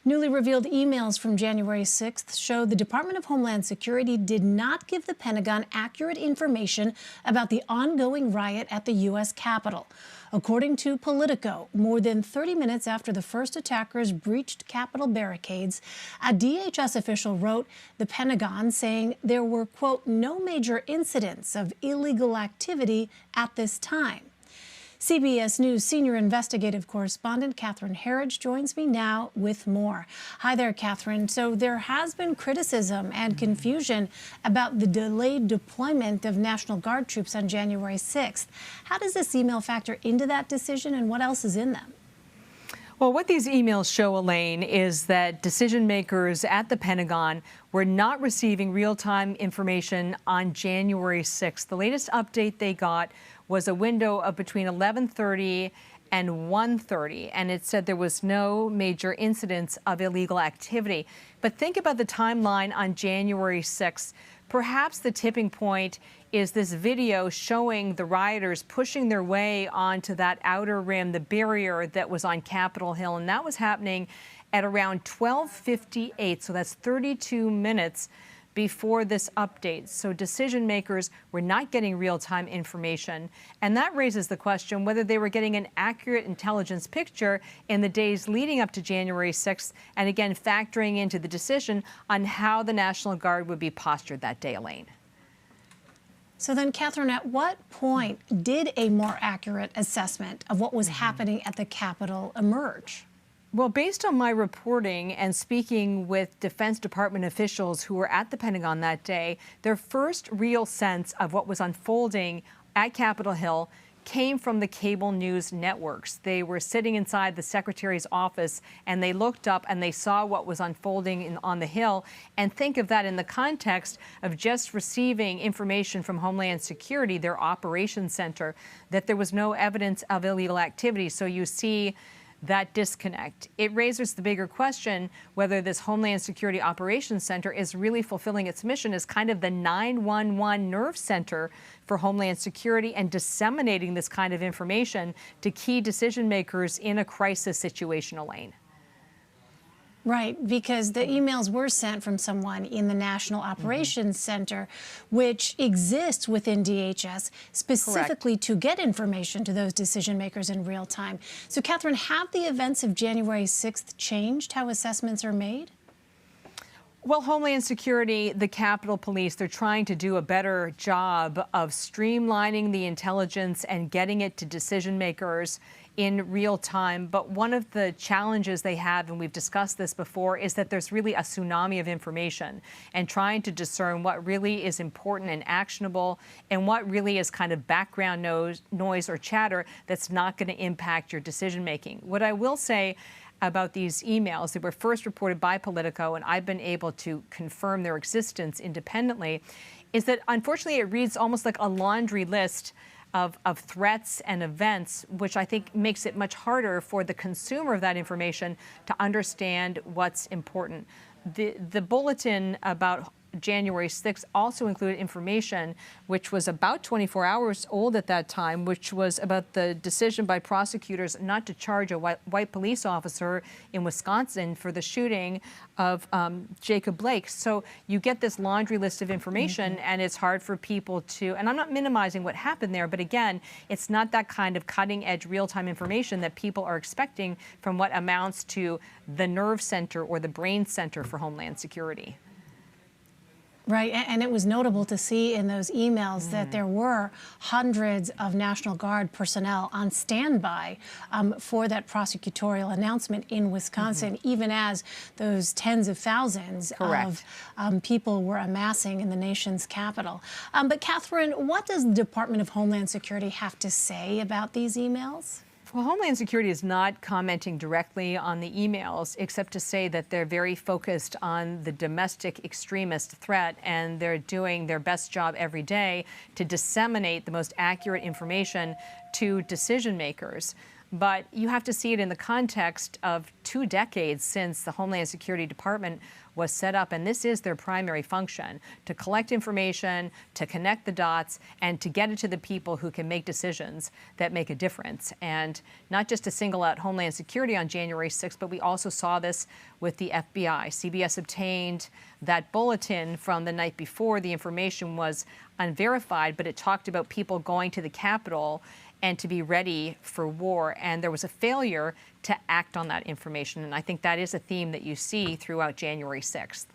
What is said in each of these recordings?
Newly revealed emails from January 6th show the Department of Homeland Security did not give the Pentagon accurate information about the ongoing riot at the U.S. Capitol. According to Politico, more than 30 minutes after the first attackers breached Capitol barricades, a DHS official wrote the Pentagon saying there were, quote, no major incidents of illegal activity at this time. CBS News senior investigative correspondent Catherine Herridge joins me now with more. Hi there, Catherine. So there has been criticism and confusion about the delayed deployment of National Guard troops on January 6th. How does this email factor into that decision, and what else is in them? Well, what these emails show, Elaine, is that decision makers at the Pentagon were not receiving real-time information on January 6th. The latest update they got was a window of between 11:30 and 1:30, and it said there was no major incidents of illegal activity. But think about the timeline on January 6th. Perhaps the tipping point is this video showing the rioters pushing their way onto that outer rim, the barrier that was on Capitol Hill, and that was happening at around 12:58, so that's 32 minutes before this update. So decision makers were not getting real-time information. And that raises the question whether they were getting an accurate intelligence picture in the days leading up to January 6th, and again, factoring into the decision on how the National Guard would be postured that day, Elaine. So then, Catherine, at what point did a more accurate assessment of what was happening at the Capitol emerge? Well, based on my reporting and speaking with Defense Department officials who were at the Pentagon that day, their first real sense of what was unfolding at Capitol Hill came from the cable news networks. They were sitting inside the Secretary's office and they looked up and they saw what was unfolding on the Hill. And think of that in the context of just receiving information from Homeland Security, their operations center, that there was no evidence of illegal activity. So you see that disconnect. It raises the bigger question whether this Homeland Security Operations Center is really fulfilling its mission as kind of the 911 nerve center for Homeland Security and disseminating this kind of information to key decision makers in a crisis situation, Elaine. Right, because the emails were sent from someone in the National Operations Center, which exists within DHS specifically to get information to those decision makers in real time. So, Catherine, have the events of January 6th changed how assessments are made? Well, Homeland Security, the Capitol Police, they're trying to do a better job of streamlining the intelligence and getting it to decision makers in real time. But one of the challenges they have, and we've discussed this before, is that there's really a tsunami of information, and trying to discern what really is important and actionable and what really is kind of background noise or chatter that's not going to impact your decision making. What I will say about these emails that were first reported by Politico, and I've been able to confirm their existence independently, is that unfortunately it reads almost like a laundry list of threats and events, which I think makes it much harder for the consumer of that information to understand what's important. The bulletin about January 6th also included information which was about 24 hours old at that time, which was about the decision by prosecutors not to charge a white police officer in Wisconsin for the shooting of Jacob Blake. So you get this laundry list of information, and it's hard for people to, and I'm not minimizing what happened there, but again, it's not that kind of cutting-edge real-time information that people are expecting from what amounts to the nerve center or the brain center for Homeland Security. Right, and it was notable to see in those emails that there were hundreds of National Guard personnel on standby for that prosecutorial announcement in Wisconsin, even as those tens of thousands of people were amassing in the nation's capital. But Catherine, what does the Department of Homeland Security have to say about these emails? Well, Homeland Security is not commenting directly on the emails, except to say that they're very focused on the domestic extremist threat, and they're doing their best job every day to disseminate the most accurate information to decision makers. But you have to see it in the context of 2 decades since the Homeland Security Department was set up, and this is their primary function, to collect information, to connect the dots, and to get it to the people who can make decisions that make a difference. And not just to single out Homeland Security on January 6th, but we also saw this with the FBI. CBS obtained that bulletin from the night before. The information was unverified, but it talked about people going to the Capitol and to be ready for war. And there was a failure to act on that information. And I think that is a theme that you see throughout January 6th.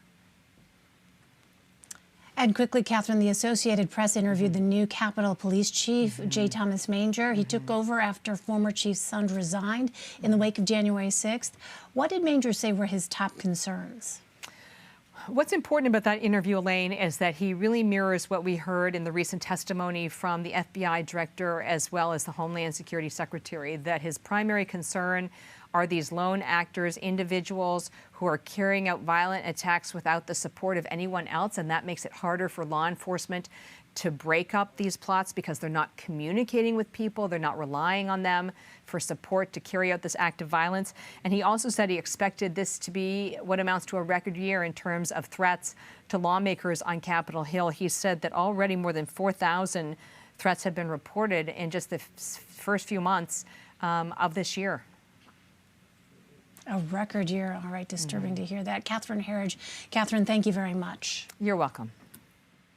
And quickly, Catherine, the Associated Press interviewed the new Capitol Police Chief, J. Thomas Manger. He took over after former chief's son resigned in the wake of January 6th. What did Manger say were his top concerns? What's important about that interview, Elaine, is that he really mirrors what we heard in the recent testimony from the FBI director as well as the Homeland Security Secretary, that his primary concern are these lone actors, individuals who are carrying out violent attacks without the support of anyone else, and that makes it harder for law enforcement to break up these plots because they're not communicating with people, they're not relying on them for support to carry out this act of violence. And he also said he expected this to be what amounts to a record year in terms of threats to lawmakers on Capitol Hill. He said that already more than 4,000 threats have been reported in just the first few months of this year. A record year. All right, disturbing to hear that. Catherine Herridge. Catherine, thank you very much. You're welcome.